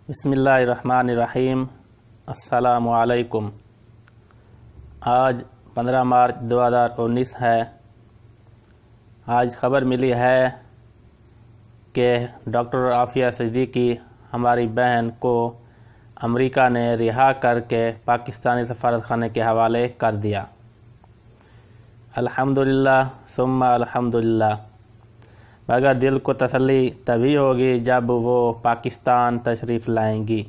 بسم اللہ الرحمن الرحیم۔ السلام علیکم۔ آج 15 مارچ 2019 ہے۔ آج خبر ملی ہے کہ ڈاکٹر عافیہ صدیقی ہماری بہن کو امریکہ نے رہا کر کے پاکستانی سفارت خانے کے حوالے کر دیا۔ الحمدللہ ثم الحمدللہ، مگر دل کو تسلی تبھی ہوگی جب وہ پاکستان تشریف لائیں گی۔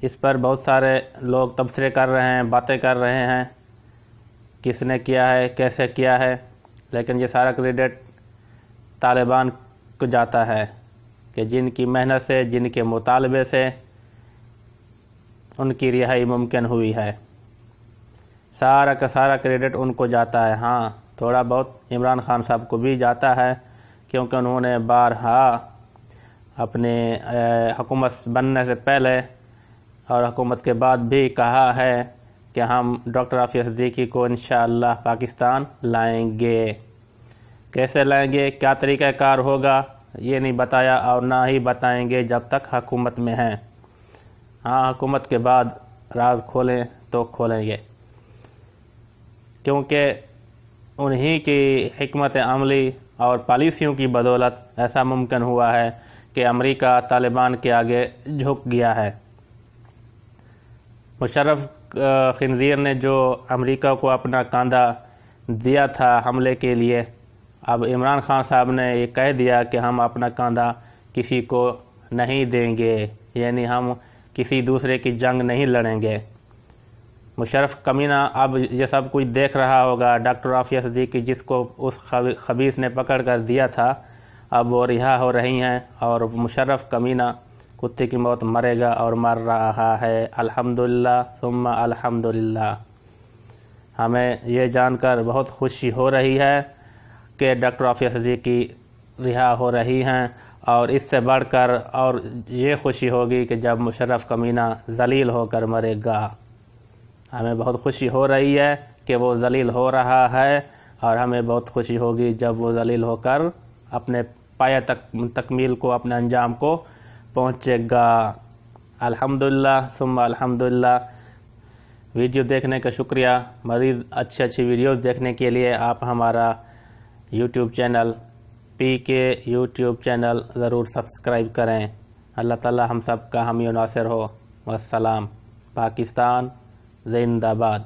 اس پر بہت سارے لوگ تبصرے کر رہے ہیں، باتیں کر رہے ہیں، کس نے کیا ہے، کیسے کیا ہے، لیکن یہ سارا کریڈٹ طالبان کو جاتا ہے کہ جن کی محنت سے، جن کے مطالبے سے ان کی رہائی ممکن ہوئی ہے۔ سارا کا سارا کریڈٹ ان کو جاتا ہے۔ ہاں، تھوڑا بہت عمران خان صاحب کو بھی جاتا ہے، کیونکہ انہوں نے بارہا اپنے حکومت بننے سے پہلے اور حکومت کے بعد بھی کہا ہے کہ ہم ڈاکٹر عافیہ صدیقی کو انشاءاللہ پاکستان لائیں گے۔ کیسے لائیں گے، کیا طریقہ کار ہوگا، یہ نہیں بتایا اور نہ ہی بتائیں گے جب تک حکومت میں ہیں۔ ہاں، حکومت کے بعد راز کھولیں تو کھولیں گے، کیونکہ انہی کی حکمت عملی اور پالیسیوں کی بدولت ایسا ممکن ہوا ہے کہ امریکہ طالبان کے آگے جھک گیا ہے۔ مشرف خنزیر نے جو امریکہ کو اپنا کاندھا دیا تھا حملے کے لیے، اب عمران خان صاحب نے یہ کہہ دیا کہ ہم اپنا کاندھا کسی کو نہیں دیں گے، یعنی ہم کسی دوسرے کی جنگ نہیں لڑیں گے۔ مشرف کمینہ اب یہ سب کچھ دیکھ رہا ہوگا، ڈاکٹر عافیہ صدیقی جس کو اس خبیث نے پکڑ کر دیا تھا اب وہ رہا ہو رہی ہیں، اور مشرف کمینہ کتے کی موت مرے گا اور مر رہا ہے۔ الحمدللہ ثم الحمدللہ۔ ہمیں یہ جان کر بہت خوشی ہو رہی ہے کہ ڈاکٹر عافیہ صدیقی رہا ہو رہی ہیں، اور اس سے بڑھ کر اور یہ خوشی ہوگی کہ جب مشرف کمینہ ذلیل ہو کر مرے گا۔ ہمیں بہت خوشی ہو رہی ہے کہ وہ ذلیل ہو رہا ہے، اور ہمیں بہت خوشی ہوگی جب وہ ذلیل ہو کر اپنے پایہ تکمیل کو، اپنے انجام کو پہنچے گا۔ الحمدللہ ثم الحمدللہ۔ ویڈیو دیکھنے کا شکریہ۔ مزید اچھی ویڈیوز دیکھنے کے لیے آپ ہمارا YouTube channel PK YouTube channel ضرور سبسکرائب کریں۔ اللہ تعالی ہم سب کا حامی و ناصر ہو۔ والسلام۔ پاکستان زندہ باد۔